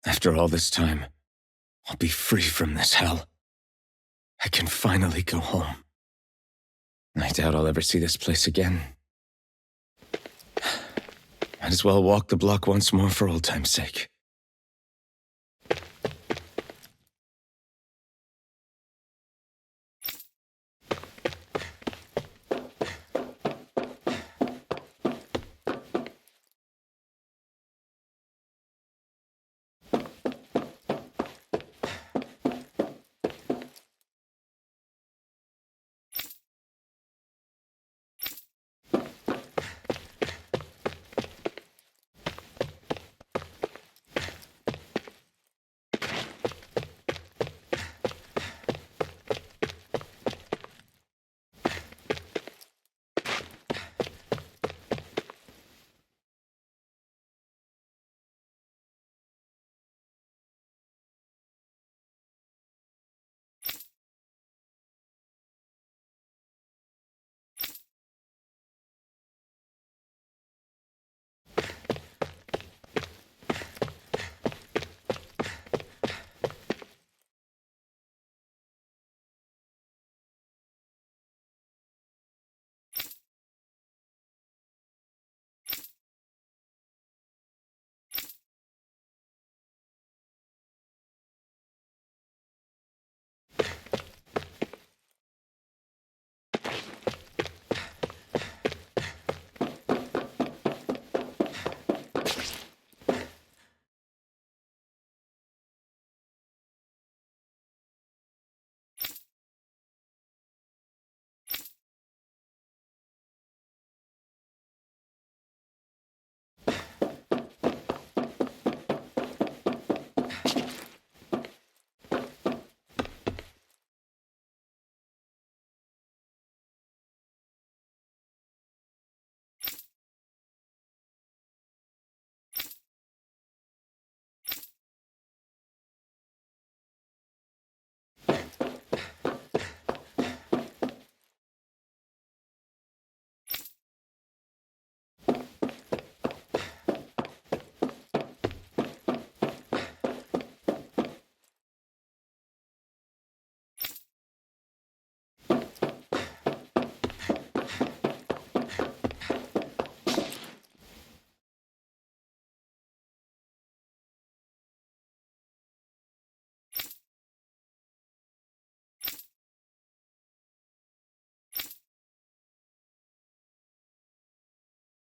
After all this time, I'll be free from this hell. I can finally go home. I doubt I'll ever see this place again. Might as well walk the block once more for old time's sake.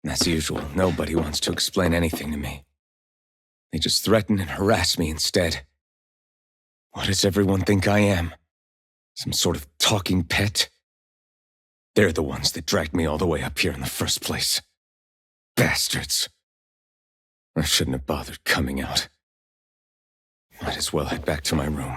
As usual, nobody wants to explain anything to me. They just threaten and harass me instead. What does everyone think I am? Some sort of talking pet? They're the ones that dragged me all the way up here in the first place. Bastards. I shouldn't have bothered coming out. Might as well head back to my room.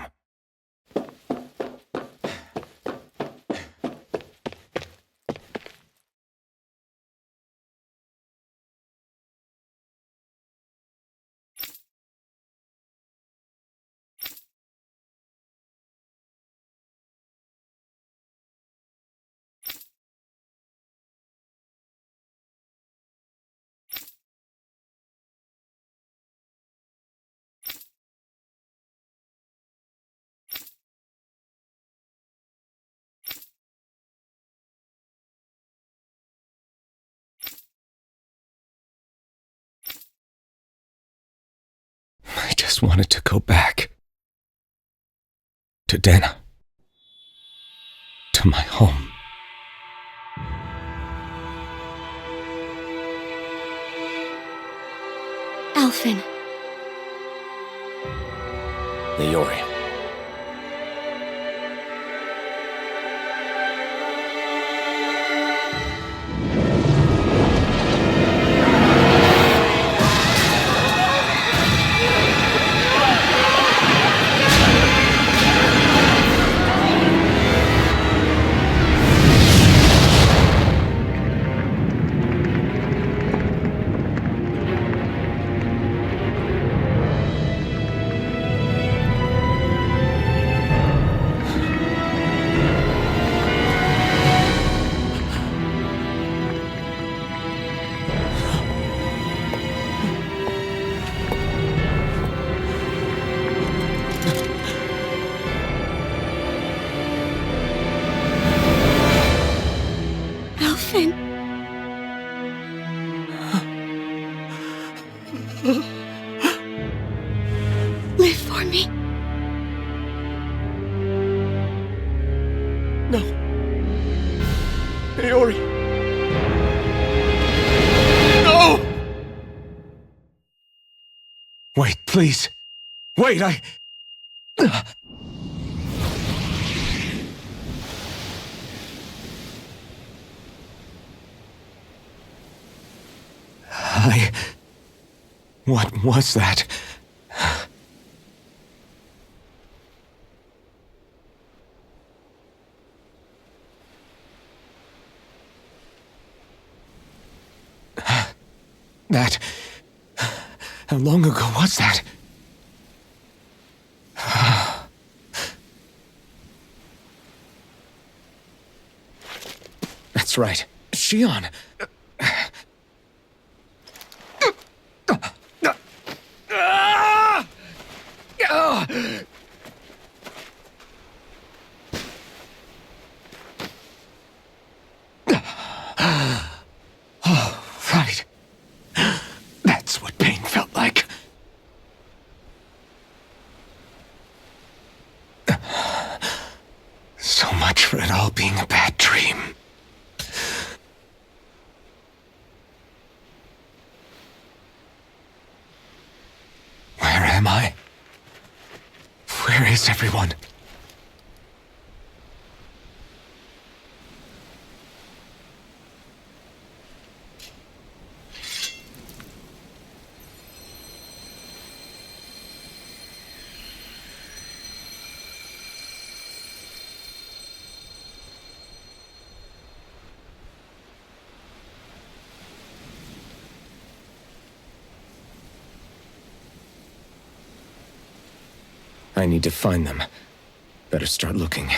I just wanted to go back. To Dana. To my home. Alphen. Leori. Live for me. No. Naori. No! Wait, please. Wait, What was that? How long ago was that? That's right. Shion. Oh, right. That's what pain felt like. So much for it all being a bad dream. Where am I? Where is everyone? I need to find them. Better start looking.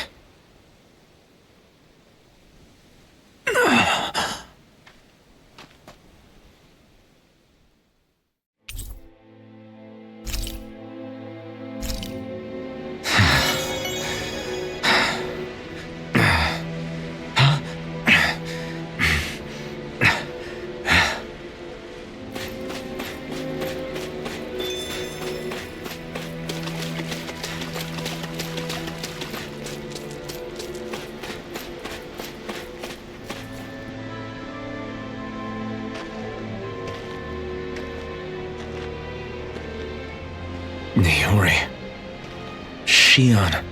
Naori. Shion.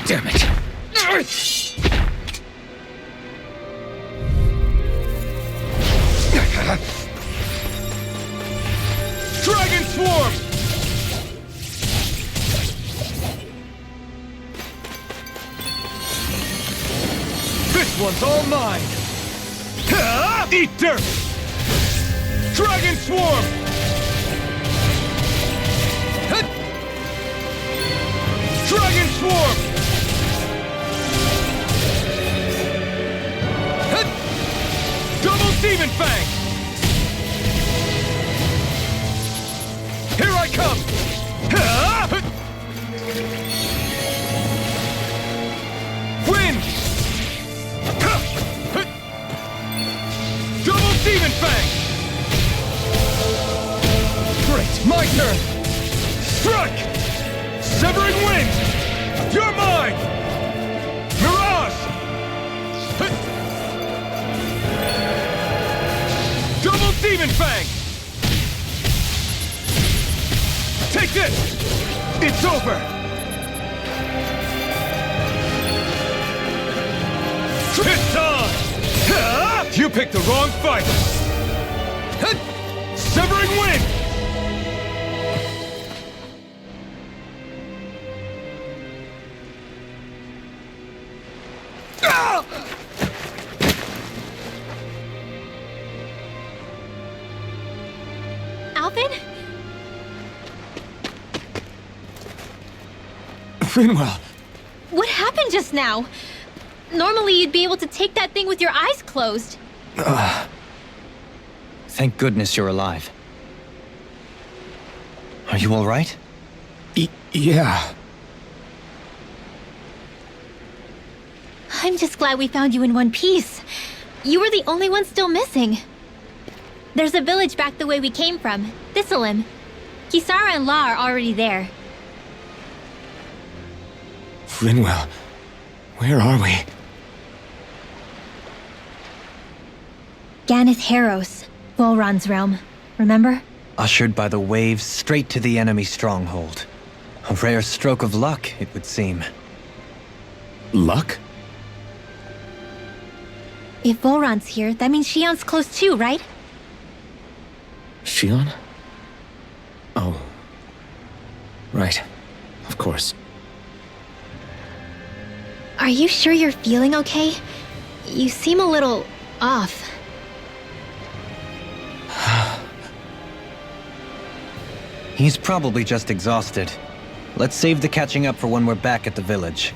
Damn it. Dragon Swarm! This one's all mine! Eat dirt! Dragon Swarm! Dragon Swarm! Double Demon Fang! Here I come! Wind! Double Demon Fang! Great, my turn! Strike! Severing Wind! You're mine! Mirage! Double Demon Fang! Take this! It's over! It's on! You picked the wrong fight! Severing Wind! Alvin? Finwell! What happened just now? Normally you'd be able to take that thing with your eyes closed. Thank goodness you're alive. Are you all right? Yeah. I'm just glad we found you in one piece. You were the only one still missing. There's a village back the way we came from, Thistlym. Kisara and La are already there. Rinwell, where are we? Ganath Haros, Volron's realm. Remember? Ushered by the waves straight to the enemy stronghold. A rare stroke of luck, it would seem. Luck? If Volron's here, that means Shion's close too, right? Shion? Oh. Right. Of course. Are you sure you're feeling okay? You seem a little off. He's probably just exhausted. Let's save the catching up for when we're back at the village.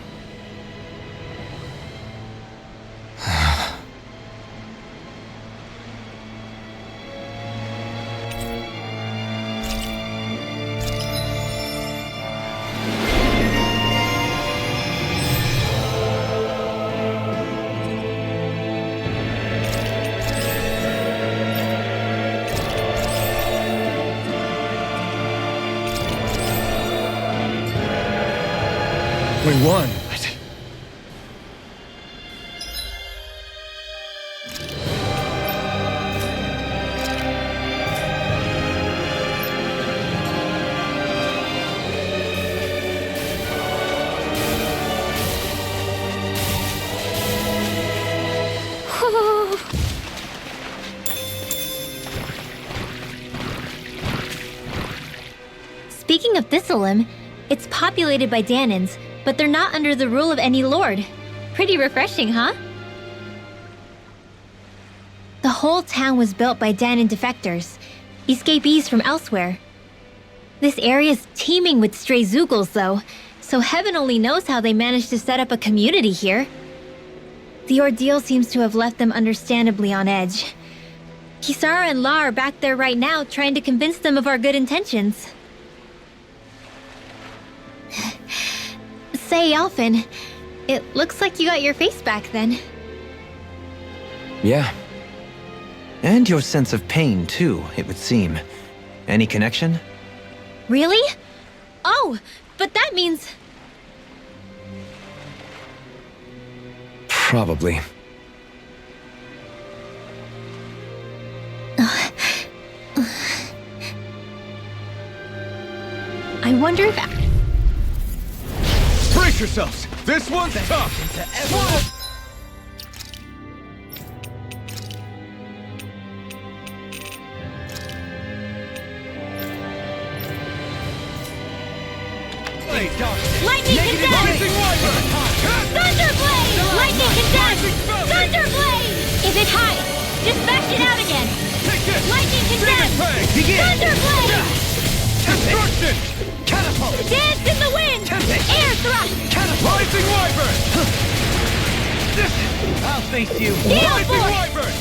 We won. Speaking of Thistlym, it's populated by Danans, but they're not under the rule of any lord. Pretty refreshing, huh? The whole town was built by Danan defectors, escapees from elsewhere. This area's teeming with stray Zoogles, though, so heaven only knows how they managed to set up a community here. The ordeal seems to have left them understandably on edge. Kisara and La are back there right now trying to convince them of our good intentions. Say, Alphen, it looks like you got your face back then. Yeah. And your sense of pain, too, it would seem. Any connection? Really? Oh, but that means... Probably. I wonder if... Brace yourselves! This one's tough! Lightning Condense! Thunderblade! Lightning Condense! Thunderblade! If it hides, just bash it out again! Lightning Condense! Thunderblade! Destruction! Catapult! Dance in the wind! Air thrust! Rising Wyvern! I'll face you! Gale force! Wyvern!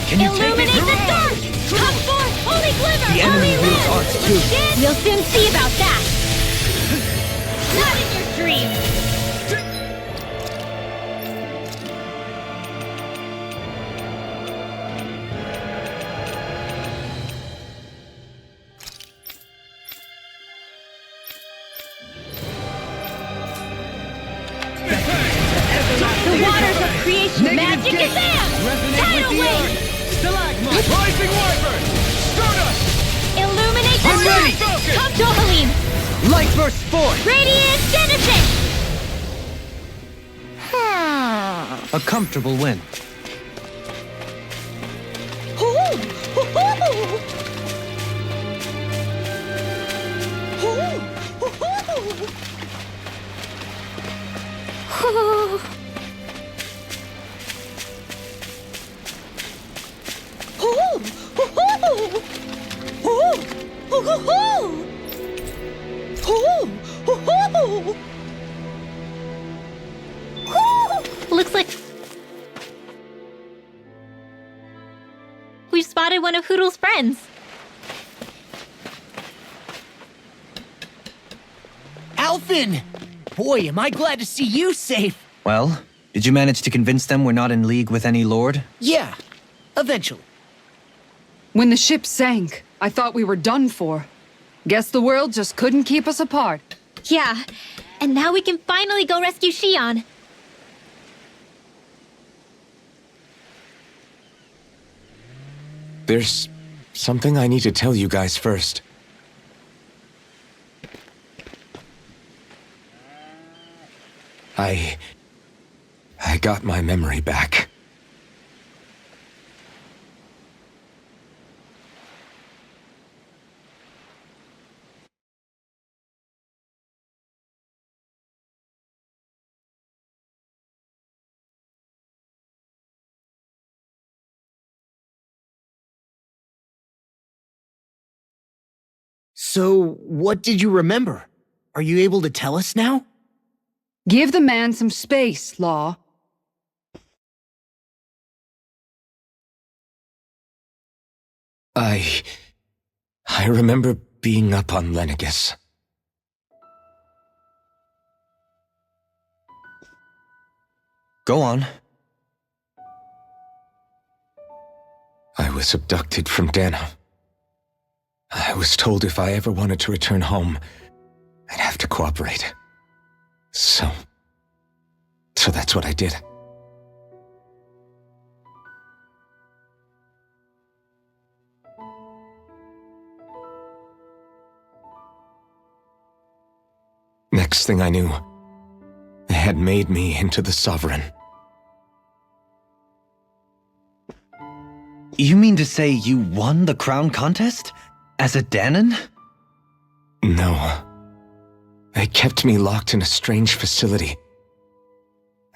Can you Illuminate take it? the dark! Come forth, holy glimmer! The holy enemy wields wind! arts too. We'll soon see about that! Not in your dreams! The waters of creation magic is am! Tidal wave! Stalagmite! Rising Wyvern! Stardust! Illuminate the I'm ready! dark! Come Dohalim! Light burst forth! Radiant Genesis! A comfortable win. Looks like we've spotted one of Hoodle's friends. Alphen! Boy, am I glad to see you safe. Well, Did you manage to convince them we're not in league with any lord? Yeah, eventually. When the ship sank, I thought we were done for. Guess the world just couldn't keep us apart. Yeah, and now we can finally go rescue Shion. There's something I need to tell you guys first. I got my memory back. So, what did you remember? Are you able to tell us now? Give the man some space, Law. I remember being up on Lenegus. Go on. I was abducted from Dana. I was told if I ever wanted to return home, I'd have to cooperate. So that's what I did. Next thing I knew, they had made me into the Sovereign. You mean to say you won the crown contest? As a Danon? No. They kept me locked in a strange facility.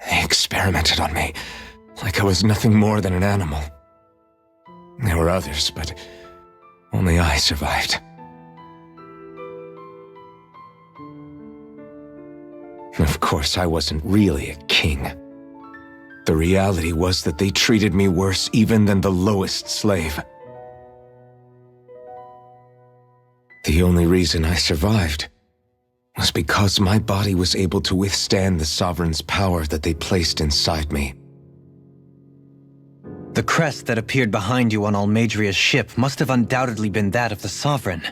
They experimented on me, like I was nothing more than an animal. There were others, but only I survived. Of course, I wasn't really a king. The reality was that they treated me worse even than the lowest slave. The only reason I survived was because my body was able to withstand the Sovereign's power that they placed inside me. The crest that appeared behind you on Almadria's ship must have undoubtedly been that of the Sovereign.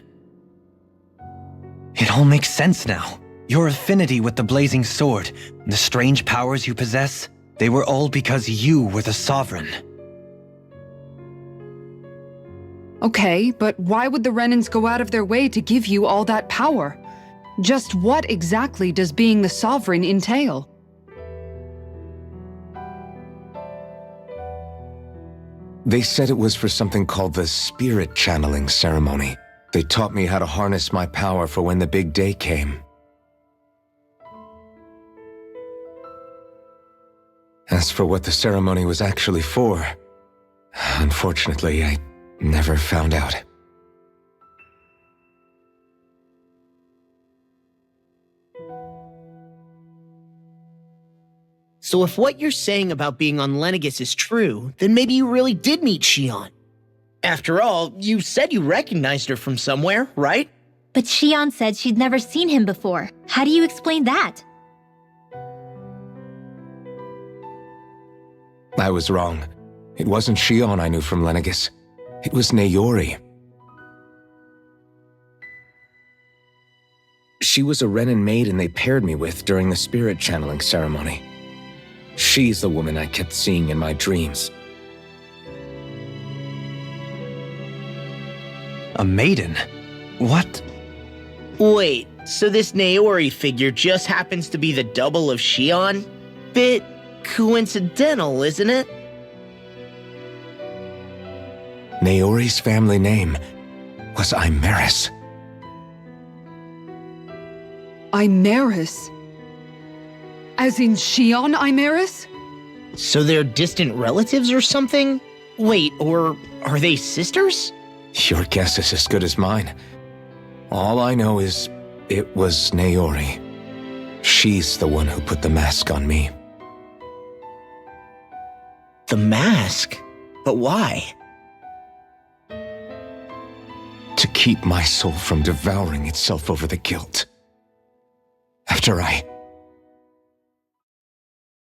It all makes sense now. Your affinity with the Blazing Sword, the strange powers you possess, they were all because you were the Sovereign. Okay, but why would the Renans go out of their way to give you all that power? Just what exactly does being the Sovereign entail? They said it was for something called the Spirit Channeling Ceremony. They taught me how to harness my power for when the big day came. As for what the ceremony was actually for, unfortunately, I never found out. So if what you're saying about being on Lenegus is true, then maybe you really did meet Shion. After all, you said you recognized her from somewhere, right? But Shion said she'd never seen him before. How do you explain that? I was wrong. It wasn't Shion I knew from Lenegus. It was Naori. She was a Renan maiden they paired me with during the spirit channeling ceremony. She's the woman I kept seeing in my dreams. A maiden? What? Wait, so this Naori figure just happens to be the double of Shion? Bit coincidental, isn't it? Naori's family name was Imeris. Imeris? As in Shion Imeris? So they're distant relatives or something? Wait, or are they sisters? Your guess is as good as mine. All I know is it was Naori. She's the one who put the mask on me. The mask? But why? To keep my soul from devouring itself over the guilt.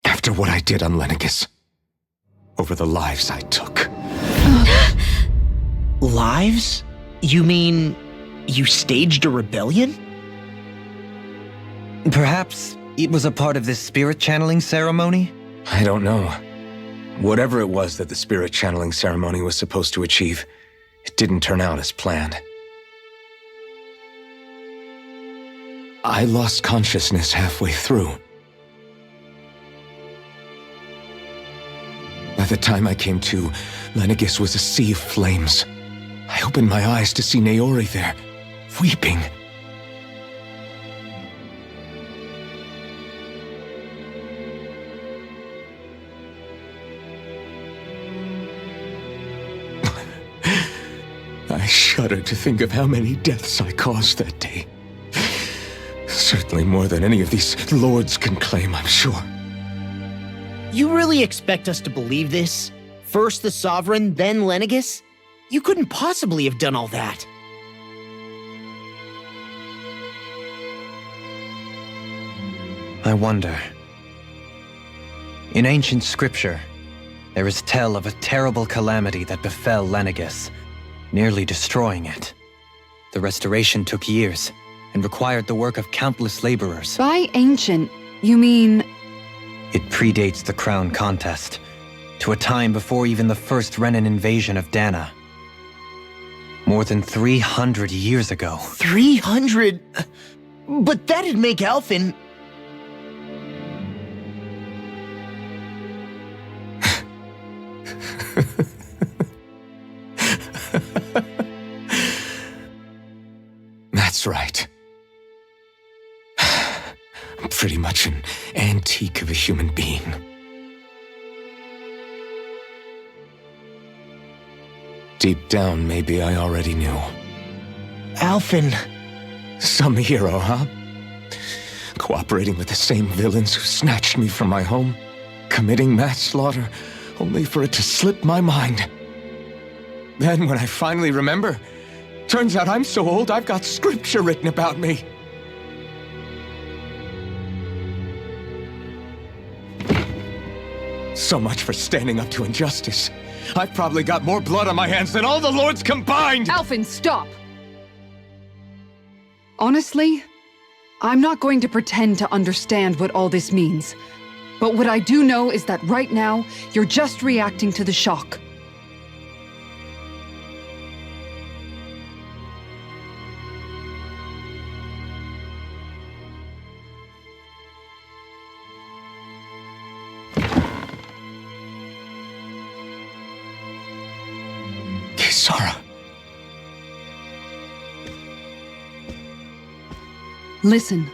After After what I did on Lenegis. Over the lives I took. Lives? You mean you staged a rebellion? Perhaps it was a part of this spirit channeling ceremony? I don't know. Whatever it was that the spirit channeling ceremony was supposed to achieve, it didn't turn out as planned. I lost consciousness halfway through. By the time I came to, Lenegis was a sea of flames. I opened my eyes to see Naori there, weeping. I shudder to think of how many deaths I caused that day. Certainly more than any of these lords can claim, I'm sure. You really expect us to believe this? First the Sovereign, then Lenegis? You couldn't possibly have done all that. I wonder. In ancient scripture, there is tell of a terrible calamity that befell Lenegis, nearly destroying it. The restoration took years and required the work of countless laborers. By ancient, you mean... It predates the crown contest, to a time before even the first Renan invasion of Dana. More than 300 years ago. 300? But that'd make Alphen... That's right. I'm pretty much an antique of a human being. Deep down, maybe I already knew. Alphen... Some hero, huh? Cooperating with the same villains who snatched me from my home, committing mass slaughter, only for it to slip my mind. Then, when I finally remember, turns out I'm so old I've got scripture written about me. So much for standing up to injustice. I've probably got more blood on my hands than all the lords combined! Alphen, stop! Honestly, I'm not going to pretend to understand what all this means. But what I do know is that right now, you're just reacting to the shock. Kisara. Listen,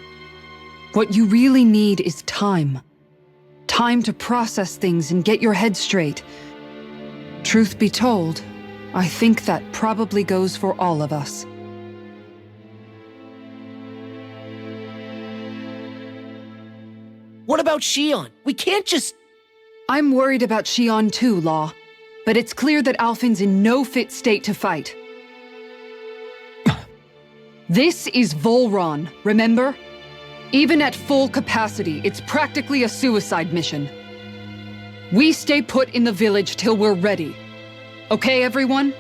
what you really need is time. Time to process things and get your head straight. Truth be told, I think that probably goes for all of us. What about Shion? We can't just... I'm worried about Shion too, Law. But it's clear that Alphen's in no fit state to fight. This is Volron, remember? Even at full capacity, it's practically a suicide mission. We stay put in the village till we're ready. Okay, everyone?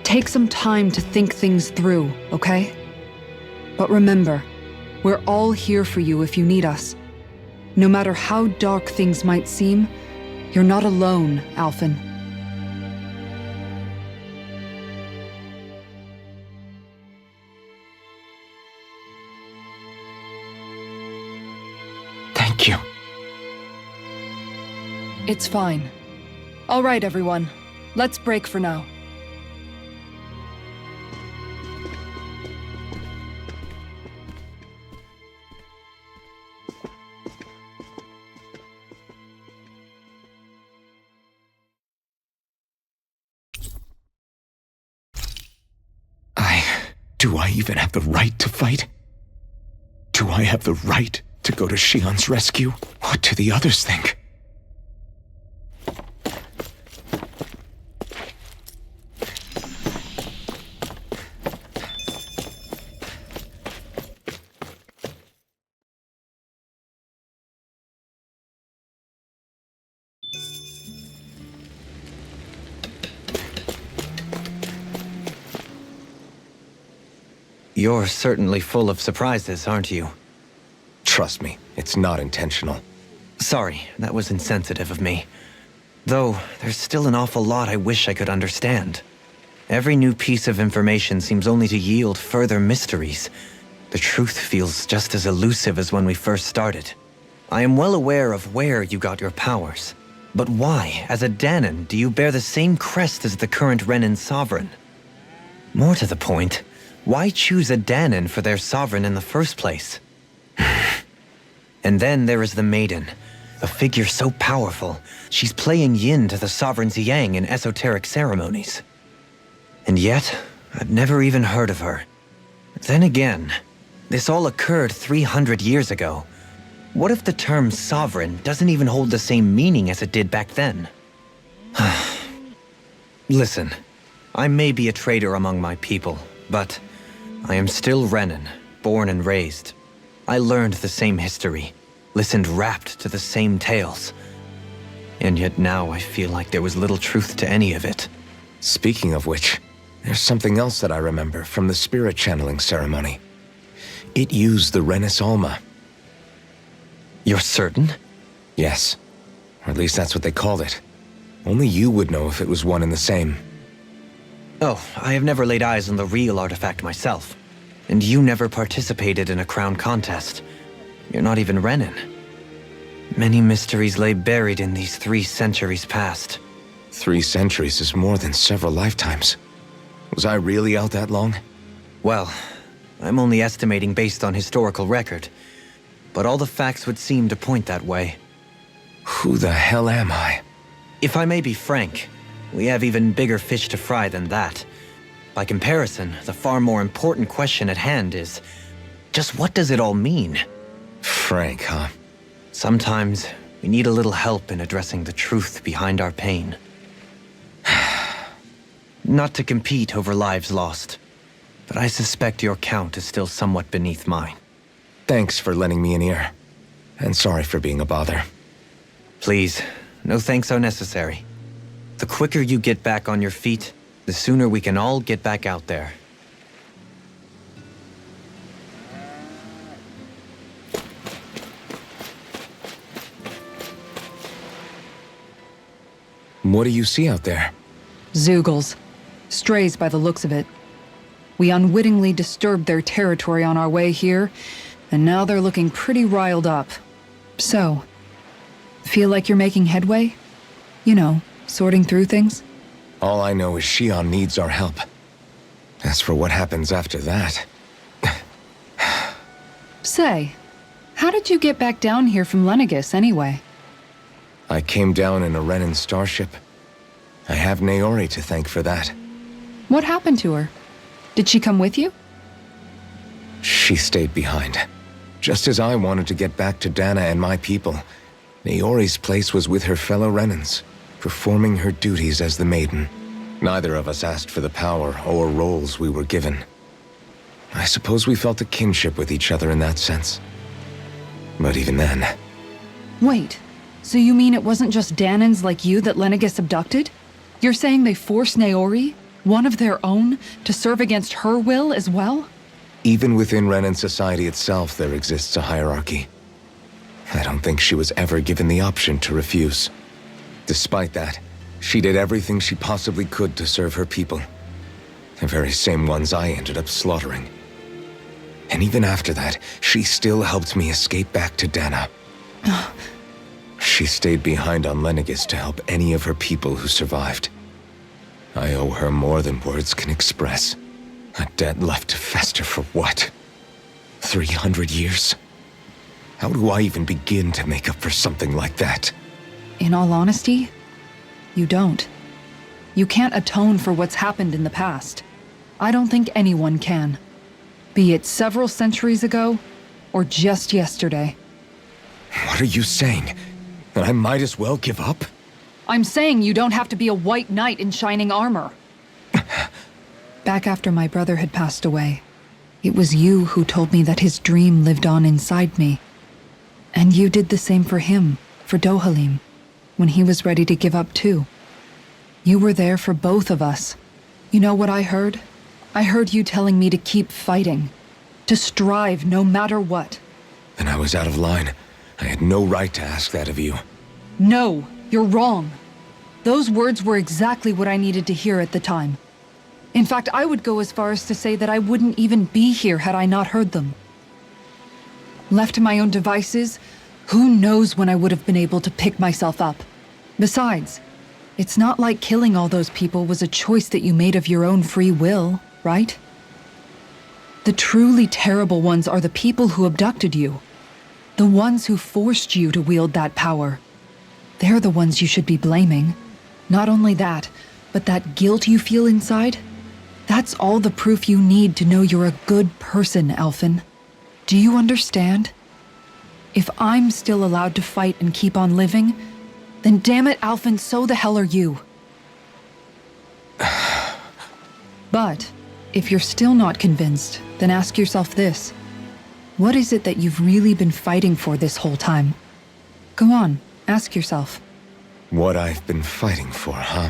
Take some time to think things through, okay? But remember, we're all here for you if you need us. No matter how dark things might seem, you're not alone, Alphen. Thank you. It's fine. All right, everyone. Let's break for now. Do I even have the right to fight? Do I have the right to go to Shion's rescue? What do the others think? You're certainly full of surprises, aren't you? Trust me, it's not intentional. Sorry, that was insensitive of me. Though, there's still an awful lot I wish I could understand. Every new piece of information seems only to yield further mysteries. The truth feels just as elusive as when we first started. I am well aware of where you got your powers. But why, as a Danon, do you bear the same crest as the current Renan sovereign? More to the point, why choose a Danon for their sovereign in the first place? And then there is the Maiden, a figure so powerful, she's playing yin to the sovereign's yang in esoteric ceremonies. And yet, I've never even heard of her. Then again, this all occurred 300 years ago. What if the term sovereign doesn't even hold the same meaning as it did back then? Listen, I may be a traitor among my people, but I am still Renan, born and raised. I learned the same history, listened rapt to the same tales. And yet now I feel like there was little truth to any of it. Speaking of which, there's something else that I remember from the spirit channeling ceremony. It used the Renis Alma. You're certain? Yes. Or at least that's what they called it. Only you would know if it was one and the same. Oh, I have never laid eyes on the real artifact myself. And you never participated in a crown contest. You're not even Renan. Many mysteries lay buried in these 3 centuries past. 3 centuries is more than several lifetimes. Was I really out that long? Well, I'm only estimating based on historical record. But all the facts would seem to point that way. Who the hell am I? If I may be frank, we have even bigger fish to fry than that. By comparison, the far more important question at hand is, just what does it all mean? Frank, huh? Sometimes, we need a little help in addressing the truth behind our pain. Not to compete over lives lost, but I suspect your count is still somewhat beneath mine. Thanks for lending me an ear. And sorry for being a bother. Please, no thanks are necessary. The quicker you get back on your feet, the sooner we can all get back out there. What do you see out there? Zeugles. Strays by the looks of it. We unwittingly disturbed their territory on our way here, and now they're looking pretty riled up. So, feel like you're making headway? You know, sorting through things? All I know is Shion needs our help. As for what happens after that... Say, how did you get back down here from Lenegis anyway? I came down in a Renan starship. I have Naori to thank for that. What happened to her? Did she come with you? She stayed behind. Just as I wanted to get back to Dana and my people, Naori's place was with her fellow Renans, performing her duties as the Maiden. Neither of us asked for the power or roles we were given. I suppose we felt a kinship with each other in that sense. But even then... Wait, so you mean it wasn't just Danans like you that Lenegis abducted? You're saying they forced Naori, one of their own, to serve against her will as well? Even within Renan society itself, there exists a hierarchy. I don't think she was ever given the option to refuse. Despite that, she did everything she possibly could to serve her people. The very same ones I ended up slaughtering. And even after that, she still helped me escape back to Dana. She stayed behind on Lenegis to help any of her people who survived. I owe her more than words can express. A debt left to fester for what? 300 years? How do I even begin to make up for something like that? In all honesty, you don't. You can't atone for what's happened in the past. I don't think anyone can. Be it several centuries ago, or just yesterday. What are you saying? That I might as well give up? I'm saying you don't have to be a white knight in shining armor. Back after my brother had passed away, it was you who told me that his dream lived on inside me. And you did the same for him, for Dohalim, when he was ready to give up too. You were there for both of us. You know what I heard? I heard you telling me to keep fighting. To strive no matter what. Then I was out of line. I had no right to ask that of you. No, you're wrong. Those words were exactly what I needed to hear at the time. In fact, I would go as far as to say that I wouldn't even be here had I not heard them. Left to my own devices, who knows when I would have been able to pick myself up. Besides, it's not like killing all those people was a choice that you made of your own free will, right? The truly terrible ones are the people who abducted you. The ones who forced you to wield that power. They're the ones you should be blaming. Not only that, but that guilt you feel inside? That's all the proof you need to know you're a good person, Alphen. Do you understand? If I'm still allowed to fight and keep on living, then damn it, Alphen, so the hell are you. But, if you're still not convinced, then ask yourself this. What is it that you've really been fighting for this whole time? Go on, ask yourself. What I've been fighting for, huh?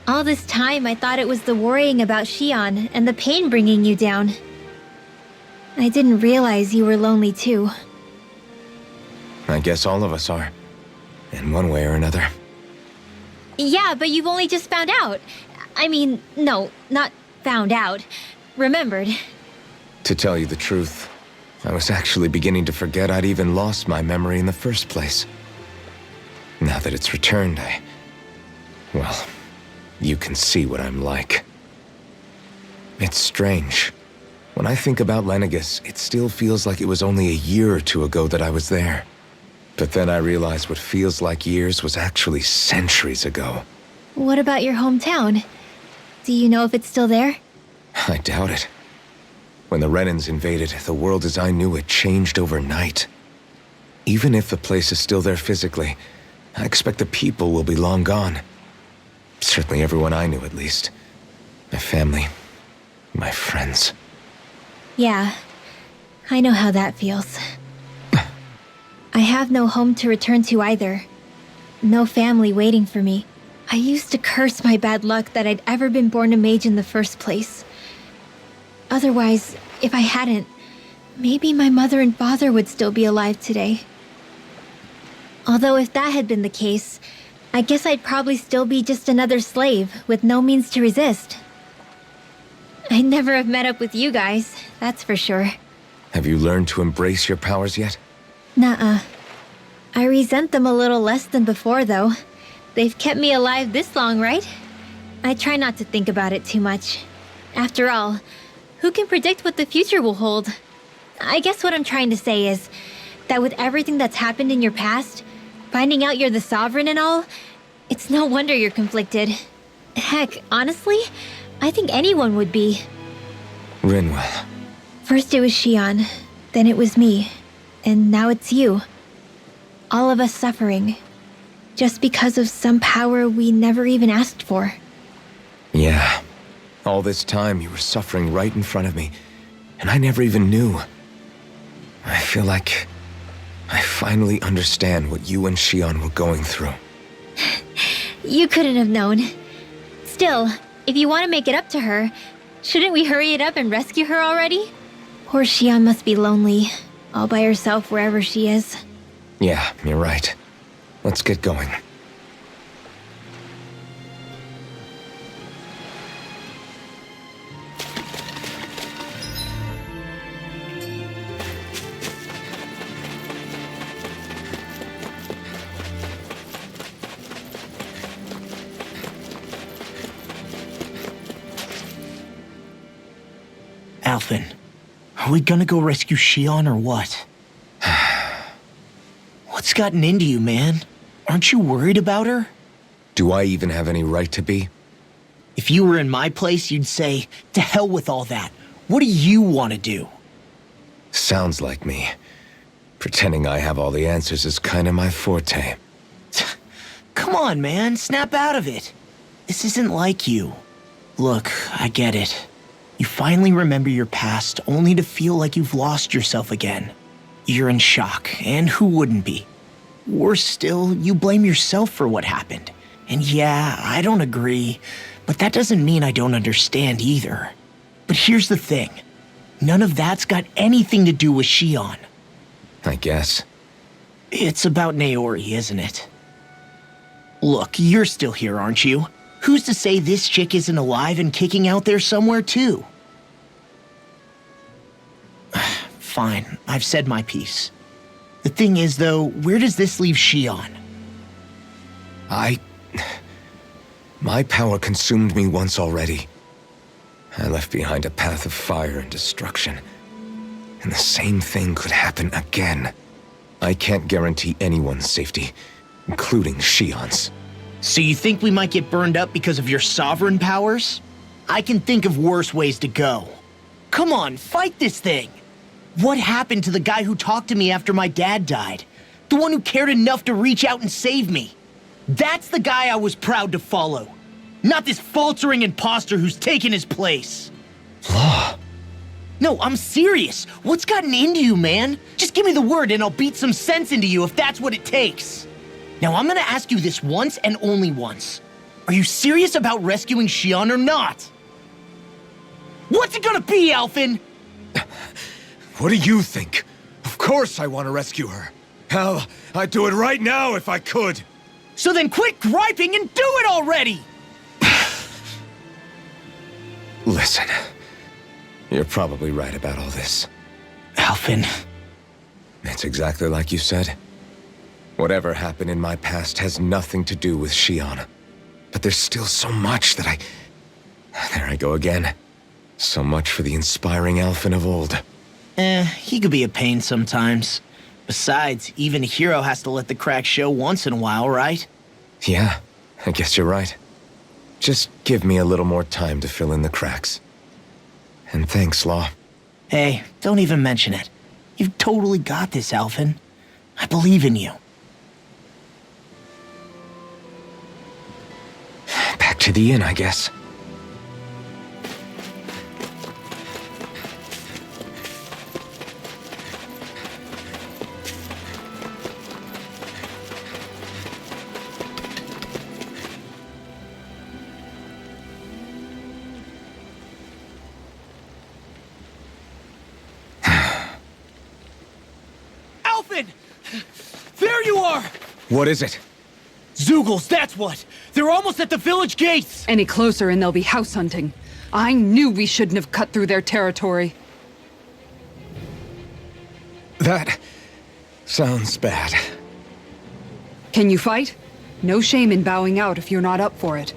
All this time, I thought it was the worrying about Xion and the pain bringing you down. I didn't realize you were lonely too. I guess all of us are. In one way or another. Yeah, but you've only just found out. I mean, no, not found out. Remembered. To tell you the truth, I was actually beginning to forget I'd even lost my memory in the first place. Now that it's returned, well, you can see what I'm like. It's strange. When I think about Lenegis, it still feels like it was only a year or two ago that I was there. But then I realized what feels like years was actually centuries ago. What about your hometown? Do you know if it's still there? I doubt it. When the Renans invaded, the world as I knew it changed overnight. Even if the place is still there physically, I expect the people will be long gone. Certainly everyone I knew, at least. My family, my friends. Yeah, I know how that feels. I have no home to return to either. No family waiting for me. I used to curse my bad luck that I'd ever been born a mage in the first place. Otherwise, if I hadn't, maybe my mother and father would still be alive today. Although if that had been the case, I guess I'd probably still be just another slave with no means to resist. I'd never have met up with you guys, that's for sure. Have you learned to embrace your powers yet? Nuh-uh. I resent them a little less than before, though. They've kept me alive this long, right? I try not to think about it too much. After all, who can predict what the future will hold? I guess what I'm trying to say is that with everything that's happened in your past, finding out you're the Sovereign and all, it's no wonder you're conflicted. Heck, honestly, I think anyone would be. Rinwell. First it was Xion, then it was me, and now it's you. All of us suffering, just because of some power we never even asked for. Yeah. All this time you were suffering right in front of me, and I never even knew. I feel like I finally understand what you and Xion were going through. You couldn't have known. Still, if you want to make it up to her, shouldn't we hurry it up and rescue her already? Poor Xion must be lonely, all by herself wherever she is. Yeah, you're right. Let's get going. Alphen, are we gonna go rescue Xion or what? What's gotten into you, man? Aren't you worried about her? Do I even have any right to be? If you were in my place, you'd say, to hell with all that. What do you want to do? Sounds like me. Pretending I have all the answers is kind of my forte. Come on, man, snap out of it. This isn't like you. Look, I get it. You finally remember your past, only to feel like you've lost yourself again. You're in shock, and who wouldn't be? Worse still, you blame yourself for what happened. And yeah, I don't agree, but that doesn't mean I don't understand either. But here's the thing. None of that's got anything to do with Shion. I guess. It's about Naori, isn't it? Look, you're still here, aren't you? Who's to say this chick isn't alive and kicking out there somewhere, too? Fine, I've said my piece. The thing is, though, where does this leave Shion? My power consumed me once already. I left behind a path of fire and destruction. And the same thing could happen again. I can't guarantee anyone's safety, including Shion's. So you think we might get burned up because of your sovereign powers? I can think of worse ways to go. Come on, fight this thing! What happened to the guy who talked to me after my dad died? The one who cared enough to reach out and save me? That's the guy I was proud to follow. Not this faltering imposter who's taken his place. Law. No, I'm serious. What's gotten into you, man? Just give me the word and I'll beat some sense into you if that's what it takes. Now, I'm gonna ask you this once and only once. Are you serious about rescuing Shion or not? What's it gonna be, Alphen? What do you think? Of course I want to rescue her. Hell, I'd do it right now if I could. So then quit griping and do it already! Listen, you're probably right about all this. Alphen. It's exactly like you said. Whatever happened in my past has nothing to do with Shion. But there's still so much that There I go again. So much for the inspiring Alphen of old. He could be a pain sometimes. Besides, even a hero has to let the cracks show once in a while, right? Yeah, I guess you're right. Just give me a little more time to fill in the cracks. And thanks, Law. Hey, don't even mention it. You've totally got this, Alphen. I believe in you. Back to the inn, I guess. There you are! What is it? Zeugles, that's what! They're almost at the village gates! Any closer and they'll be house hunting. I knew we shouldn't have cut through their territory. That sounds bad. Can you fight? No shame in bowing out if you're not up for it.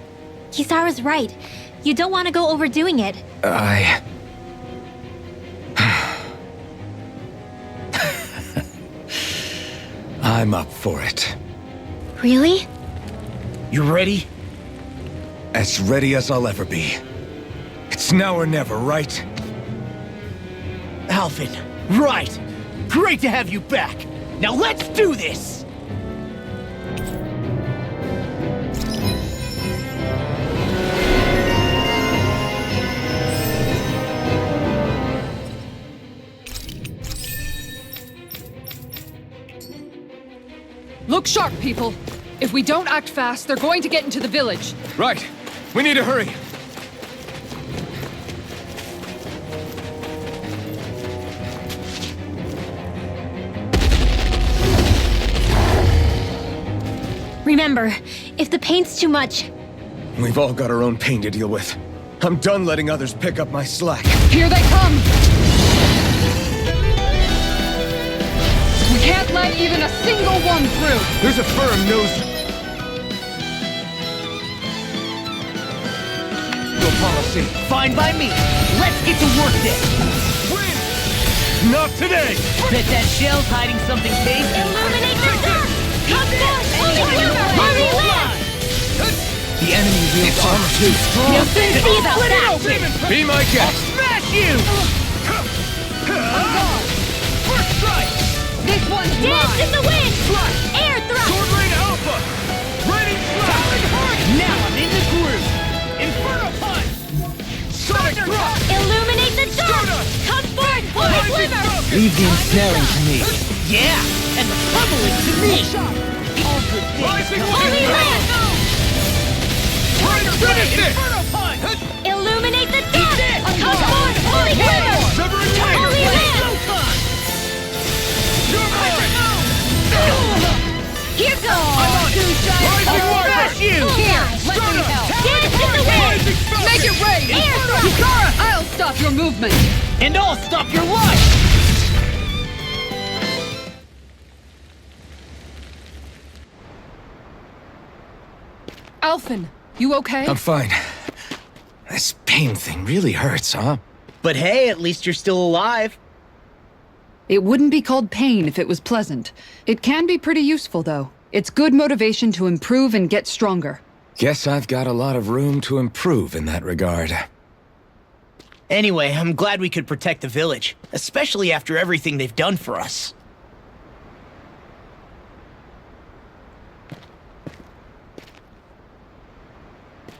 Kisara's right. You don't want to go overdoing it. I'm up for it. Really? You ready? As ready as I'll ever be. It's now or never, right? Alphen, right! Great to have you back! Now let's do this! Look sharp, people. If we don't act fast, they're going to get into the village. Right. We need to hurry. Remember, if the pain's too much... We've all got our own pain to deal with. I'm done letting others pick up my slack. Here they come! We can't let even a single one through! There's a firm nose... policy. Fine by me. Let's get to work then. Win! Not today! Bet that shell's hiding something tasty. Illuminate the dark! Come back! Hurry, The enemy wields armor too strong. We'll soon see about that! Be my guest. Smash you! First strike! This one's Dance mine! in the wind! Air thrust! Sword Rain Alpha! Ready Now I'm in the groove. Inferno punch! Sonic Thrust! Illuminate Leave the ensnaring to me. Yeah, and the pummeling to me! All good things. Holy Land! Finish it! Illuminate the depth! Across board! Holy Quiver! Holy Land! Here goes! Crush you! Here, let me help. Dance in the wind! Make it rain! Air thrust! Kikara! I'll stop your movement! And I'll stop your life! Alphen, you okay? I'm fine. This pain thing really hurts, huh? But hey, at least you're still alive. It wouldn't be called pain if it was pleasant. It can be pretty useful, though. It's good motivation to improve and get stronger. Guess I've got a lot of room to improve in that regard. Anyway, I'm glad we could protect the village, especially after everything they've done for us.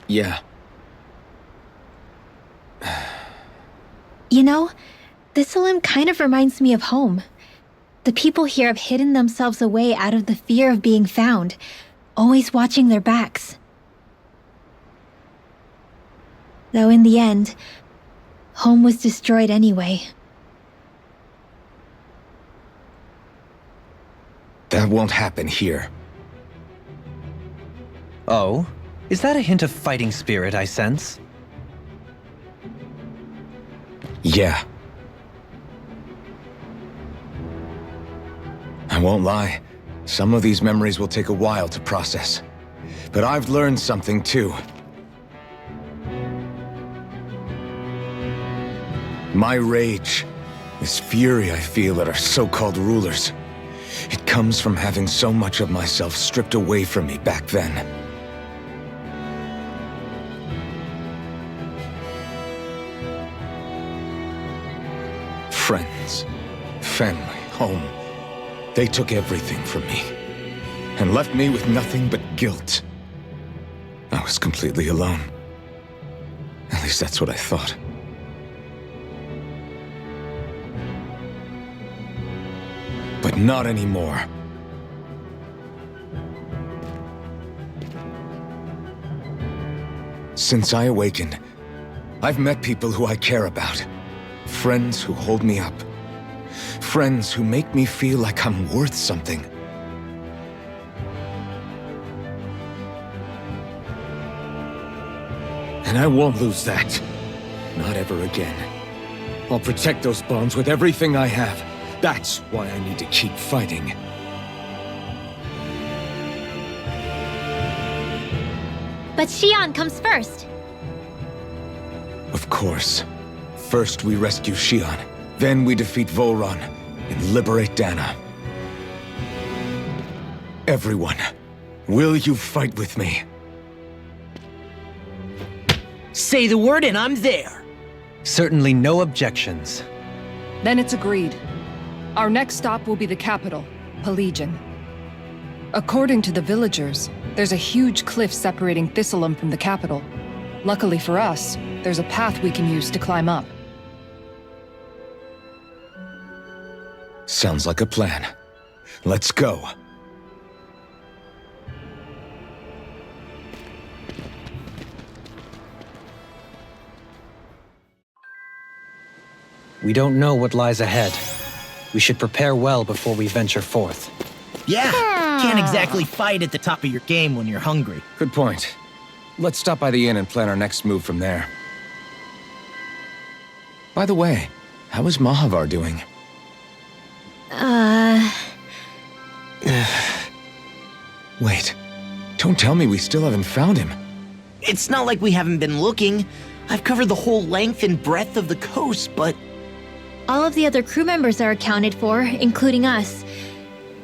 Yeah. You know, Thistlym kind of reminds me of home. The people here have hidden themselves away out of the fear of being found, always watching their backs. Though in the end, home was destroyed anyway. That won't happen here. Oh? Is that a hint of fighting spirit I sense? Yeah. I won't lie. Some of these memories will take a while to process. But I've learned something too. My rage, this fury I feel at our so-called rulers, it comes from having so much of myself stripped away from me back then. Friends, family, home. They took everything from me, and left me with nothing but guilt. I was completely alone. At least that's what I thought. But not anymore. Since I awakened, I've met people who I care about. Friends who hold me up. Friends who make me feel like I'm worth something. And I won't lose that. Not ever again. I'll protect those bonds with everything I have. That's why I need to keep fighting. But Xion comes first. Of course. First we rescue Xion, then we defeat Volron and liberate Dana. Everyone, will you fight with me? Say the word and I'm there. Certainly no objections. Then it's agreed. Our next stop will be the capital, Pelegion. According to the villagers, there's a huge cliff separating Thistlym from the capital. Luckily for us, there's a path we can use to climb up. Sounds like a plan. Let's go. We don't know what lies ahead. We should prepare well before we venture forth. Yeah, can't exactly fight at the top of your game when you're hungry. Good point. Let's stop by the inn and plan our next move from there. By the way, how is Mahavar doing? Wait, don't tell me we still haven't found him. It's not like we haven't been looking. I've covered the whole length and breadth of the coast, but... All of the other crew members are accounted for, including us.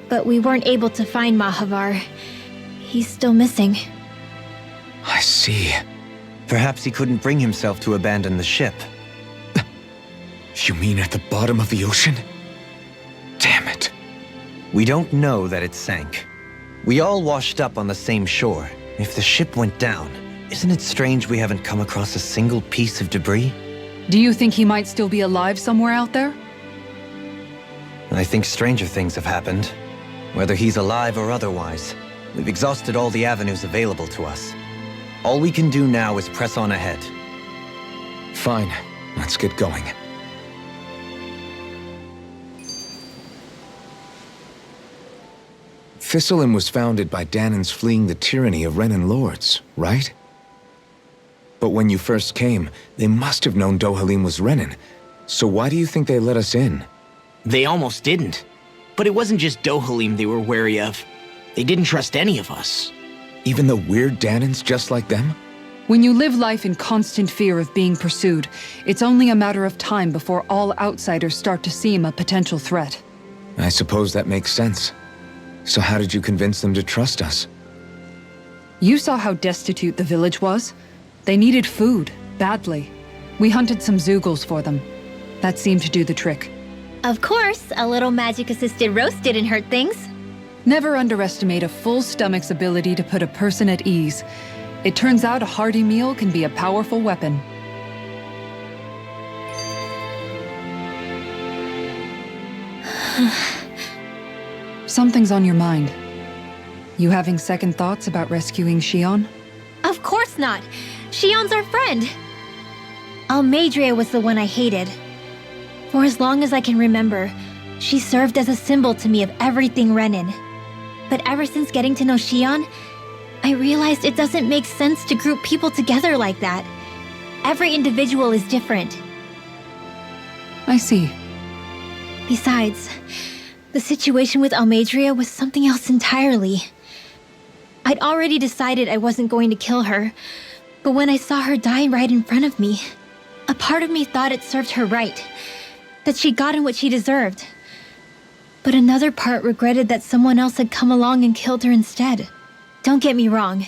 But we weren't able to find Mahavar. He's still missing. I see. Perhaps he couldn't bring himself to abandon the ship. You mean at the bottom of the ocean? Damn it. We don't know that it sank. We all washed up on the same shore. If the ship went down, isn't it strange we haven't come across a single piece of debris? Do you think he might still be alive somewhere out there? I think stranger things have happened. Whether he's alive or otherwise, we've exhausted all the avenues available to us. All we can do now is press on ahead. Fine, let's get going. Thistlym was founded by Danan's fleeing the tyranny of Renan lords, right? But when you first came, they must have known Dohalim was Renan. So why do you think they let us in? They almost didn't. But it wasn't just Dohalim they were wary of. They didn't trust any of us. Even though we're Danans just like them? When you live life in constant fear of being pursued, it's only a matter of time before all outsiders start to seem a potential threat. I suppose that makes sense. So how did you convince them to trust us? You saw how destitute the village was. They needed food, badly. We hunted some Zeugles for them. That seemed to do the trick. Of course, a little magic-assisted roast didn't hurt things. Never underestimate a full stomach's ability to put a person at ease. It turns out a hearty meal can be a powerful weapon. Something's on your mind. You having second thoughts about rescuing Shion? Of course not. Shion's our friend. Almeidrea was the one I hated. For as long as I can remember, she served as a symbol to me of everything Renan. But ever since getting to know Shion, I realized it doesn't make sense to group people together like that. Every individual is different. I see. Besides, the situation with Almeidrea was something else entirely. I'd already decided I wasn't going to kill her, but when I saw her die right in front of me, a part of me thought it served her right, that she'd gotten what she deserved. But another part regretted that someone else had come along and killed her instead. Don't get me wrong.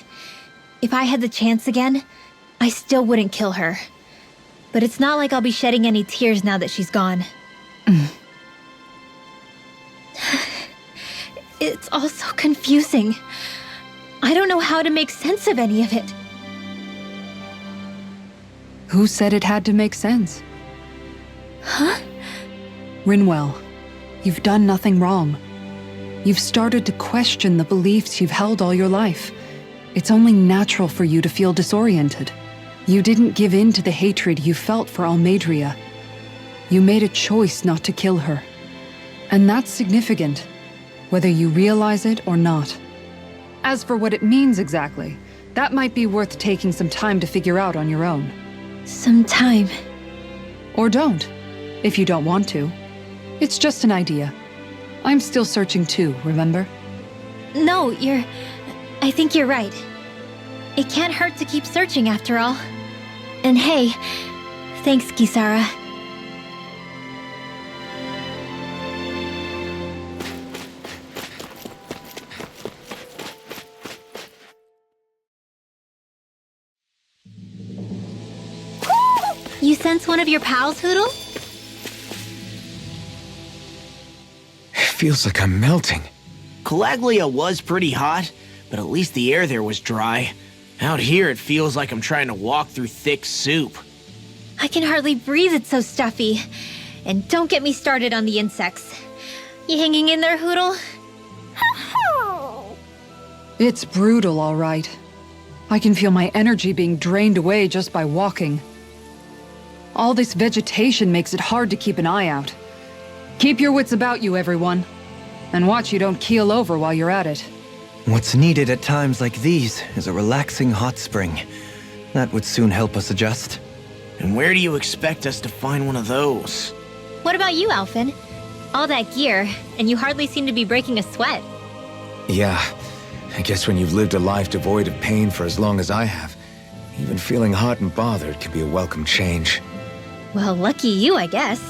If I had the chance again, I still wouldn't kill her. But it's not like I'll be shedding any tears now that she's gone. It's all so confusing. I don't know how to make sense of any of it. Who said it had to make sense? Huh? Rinwell, you've done nothing wrong. You've started to question the beliefs you've held all your life. It's only natural for you to feel disoriented. You didn't give in to the hatred you felt for Almeidrea. You made a choice not to kill her. And that's significant, whether you realize it or not. As for what it means exactly, that might be worth taking some time to figure out on your own. Some time. Or don't, if you don't want to. It's just an idea. I'm still searching too, remember? No, I think you're right. It can't hurt to keep searching after all. And hey, thanks, Kisara. You sense one of your pals, Hoodle? Feels like I'm melting. Calaglia was pretty hot, but at least the air there was dry. Out here, it feels like I'm trying to walk through thick soup. I can hardly breathe, it's so stuffy. And don't get me started on the insects. You hanging in there, Hoodle? It's brutal, all right. I can feel my energy being drained away just by walking. All this vegetation makes it hard to keep an eye out. Keep your wits about you, everyone. And watch you don't keel over while you're at it. What's needed at times like these is a relaxing hot spring. That would soon help us adjust. And where do you expect us to find one of those? What about you, Alphen? All that gear, and you hardly seem to be breaking a sweat. Yeah, I guess when you've lived a life devoid of pain for as long as I have, even feeling hot and bothered can be a welcome change. Well, lucky you, I guess.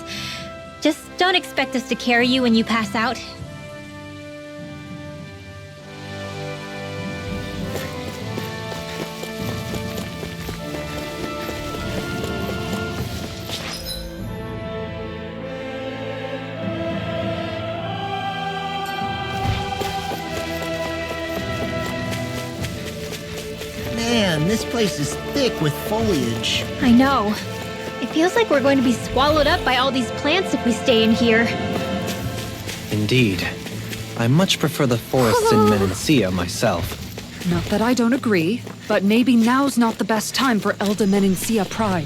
Just don't expect us to carry you when you pass out. Man, this place is thick with foliage. I know. It feels like we're going to be swallowed up by all these plants if we stay in here. Indeed. I much prefer the forests in Menancia myself. Not that I don't agree, but maybe now's not the best time for Elda Menancia pride.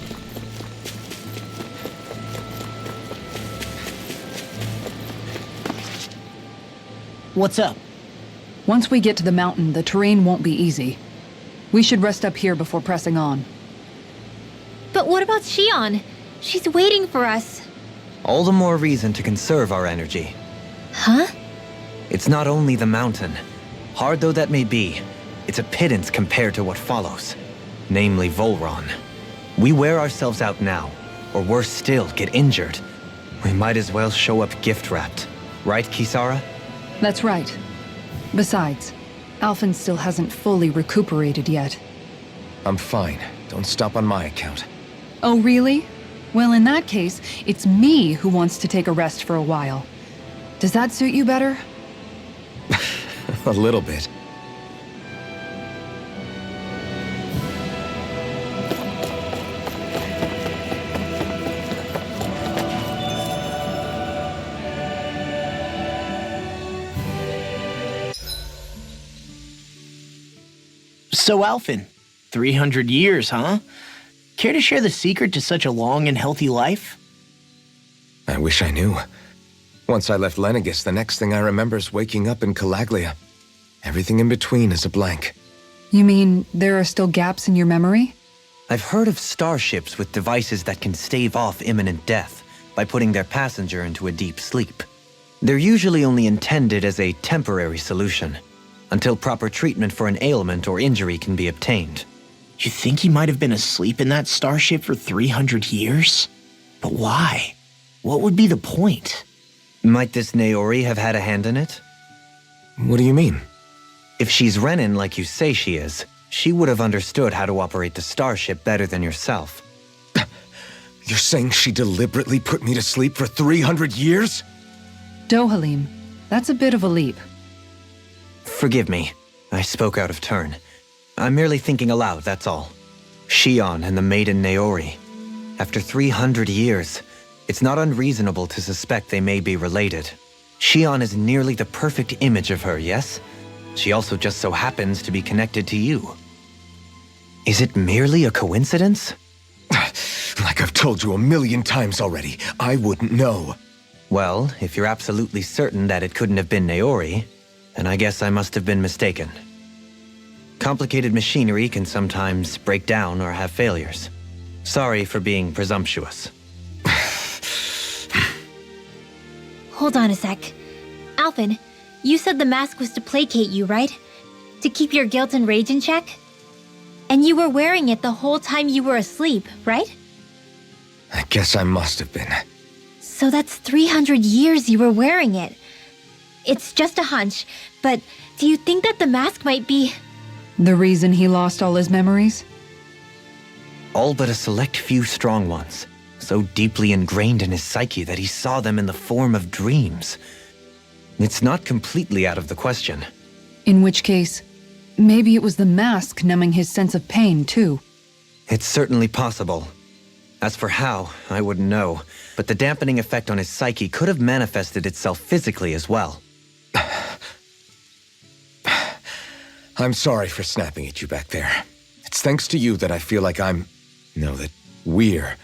What's up? Once we get to the mountain, the terrain won't be easy. We should rest up here before pressing on. But what about Shion? She's waiting for us. All the more reason to conserve our energy. Huh? It's not only the mountain. Hard though that may be, it's a pittance compared to what follows. Namely Volron. We wear ourselves out now, or worse still, get injured. We might as well show up gift-wrapped. Right, Kisara? That's right. Besides, Alphen still hasn't fully recuperated yet. I'm fine. Don't stop on my account. Oh, really? Well, in that case, it's me who wants to take a rest for a while. Does that suit you better? A little bit. So, Alphen, 300 years, huh? Care to share the secret to such a long and healthy life? I wish I knew. Once I left Lenegis, the next thing I remember is waking up in Calaglia. Everything in between is a blank. You mean there are still gaps in your memory? I've heard of starships with devices that can stave off imminent death by putting their passenger into a deep sleep. They're usually only intended as a temporary solution, until proper treatment for an ailment or injury can be obtained. You think he might have been asleep in that starship for 300 years? But why? What would be the point? Might this Naori have had a hand in it? What do you mean? If she's Renin like you say she is, she would have understood how to operate the starship better than yourself. You're saying she deliberately put me to sleep for 300 years? Dohalim, that's a bit of a leap. Forgive me. I spoke out of turn. I'm merely thinking aloud, that's all. Shion and the maiden Naori. After 300 years, it's not unreasonable to suspect they may be related. Shion is nearly the perfect image of her, yes? She also just so happens to be connected to you. Is it merely a coincidence? Like I've told you a million times already, I wouldn't know. Well, if you're absolutely certain that it couldn't have been Naori, then I guess I must have been mistaken. Complicated machinery can sometimes break down or have failures. Sorry for being presumptuous. Hold on a sec. Alphen, you said the mask was to placate you, right? To keep your guilt and rage in check? And you were wearing it the whole time you were asleep, right? I guess I must have been. So that's 300 years you were wearing it. It's just a hunch, but do you think that the mask might be... The reason he lost all his memories? All but a select few strong ones, so deeply ingrained in his psyche that he saw them in the form of dreams. It's not completely out of the question. In which case, maybe it was the mask numbing his sense of pain, too. It's certainly possible. As for how, I wouldn't know, but the dampening effect on his psyche could have manifested itself physically as well. I'm sorry for snapping at you back there. It's thanks to you that I feel like that we're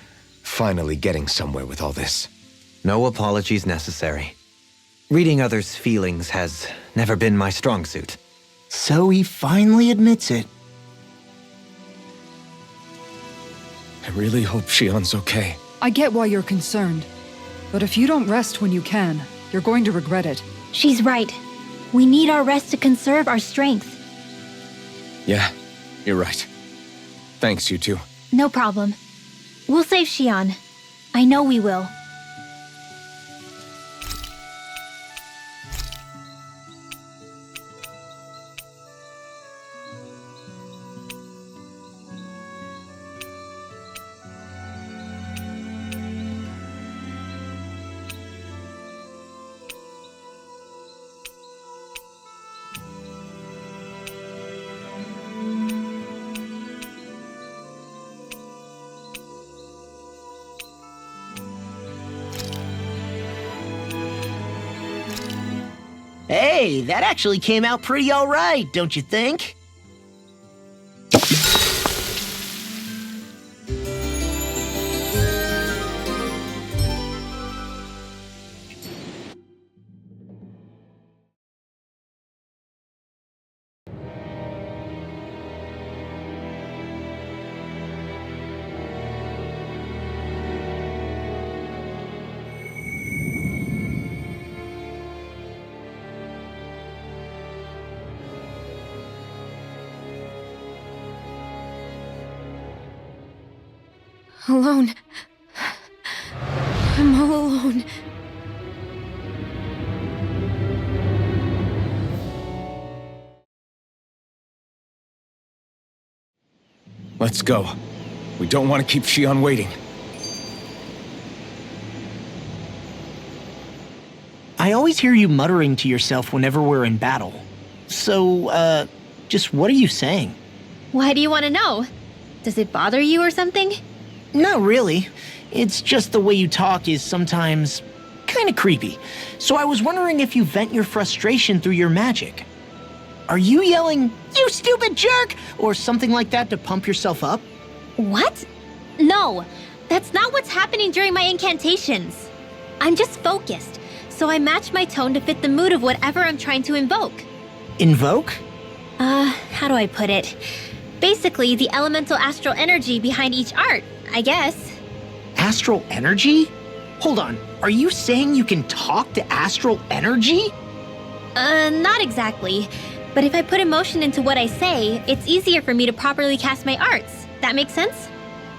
finally getting somewhere with all this. No apologies necessary. Reading others' feelings has never been my strong suit. So he finally admits it. I really hope Shion's okay. I get why you're concerned. But if you don't rest when you can, you're going to regret it. She's right. We need our rest to conserve our strength. Yeah, you're right. Thanks, you two. No problem. We'll save Shion. I know we will. Hey, that actually came out pretty alright, don't you think? Alone. I'm all alone. Let's go. We don't want to keep Shion waiting. I always hear you muttering to yourself whenever we're in battle. So, just what are you saying? Why do you want to know? Does it bother you or something? Not really. It's just the way you talk is sometimes kind of creepy. So I was wondering if you vent your frustration through your magic. Are you yelling, "You stupid jerk," or something like that to pump yourself up? What? No, that's not what's happening during my incantations. I'm just focused, so I match my tone to fit the mood of whatever I'm trying to invoke. Invoke? How do I put it? Basically, the elemental astral energy behind each art, I guess. Astral energy? Hold on, are you saying you can talk to astral energy? Not exactly. But if I put emotion into what I say, it's easier for me to properly cast my arts. That makes sense?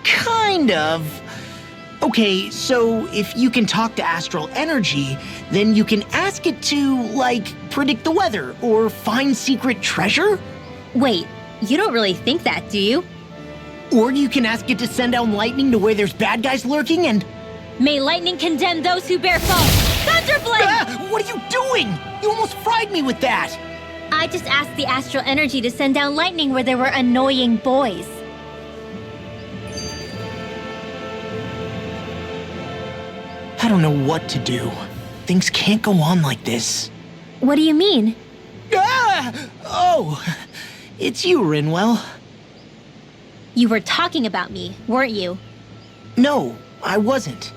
Kind of. Okay, so if you can talk to astral energy, then you can ask it to, like, predict the weather or find secret treasure? Wait, you don't really think that, do you? Or you can ask it to send down lightning to where there's bad guys lurking and... May lightning condemn those who bear false! Thunderblade! Ah, what are you doing? You almost fried me with that! I just asked the astral energy to send down lightning where there were annoying boys. I don't know what to do. Things can't go on like this. What do you mean? Ah! Oh, it's you, Rinwell. You were talking about me, weren't you? No, I wasn't.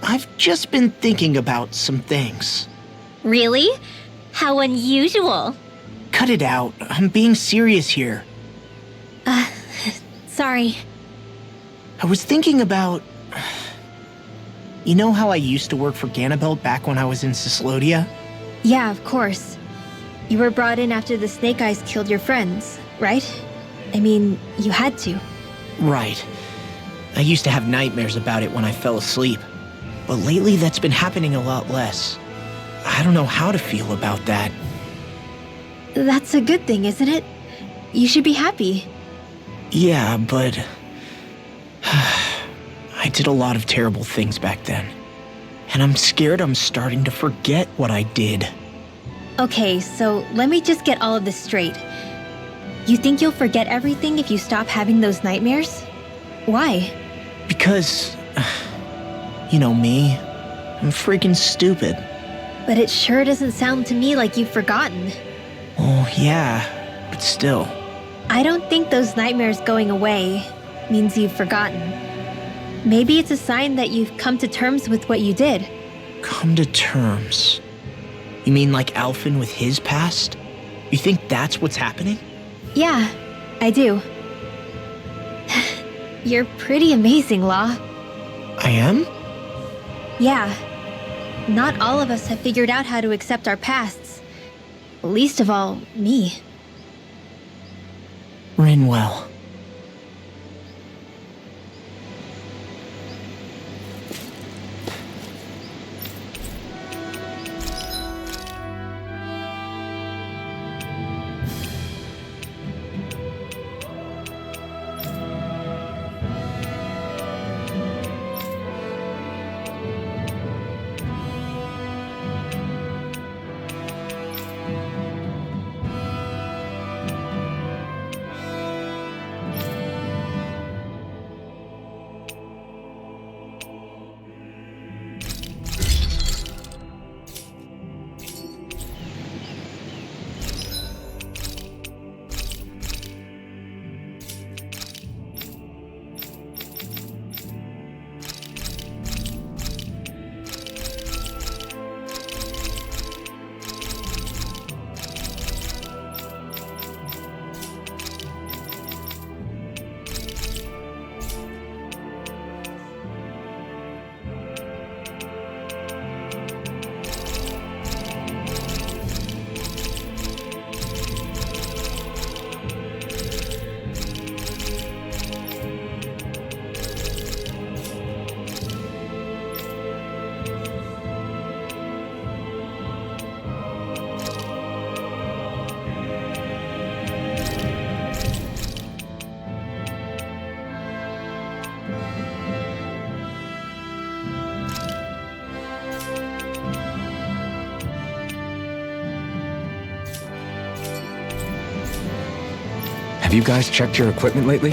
I've just been thinking about some things. Really? How unusual. Cut it out. I'm being serious here. Sorry. I was thinking about... You know how I used to work for Ganath back when I was in Cyslodia? Yeah, of course. You were brought in after the Snake Eyes killed your friends, right? I mean, you had to. Right. I used to have nightmares about it when I fell asleep. But lately that's been happening a lot less. I don't know how to feel about that. That's a good thing, isn't it? You should be happy. Yeah, but... I did a lot of terrible things back then. And I'm scared I'm starting to forget what I did. Okay, so let me just get all of this straight. You think you'll forget everything if you stop having those nightmares? Why? Because... You know me. I'm freaking stupid. But it sure doesn't sound to me like you've forgotten. Oh, yeah. But still. I don't think those nightmares going away means you've forgotten. Maybe it's a sign that you've come to terms with what you did. Come to terms? You mean like Alphen with his past? You think that's what's happening? Yeah, I do. You're pretty amazing, Law. I am? Yeah. Not all of us have figured out how to accept our pasts. Least of all, me. Rinwell. Have you guys checked your equipment lately?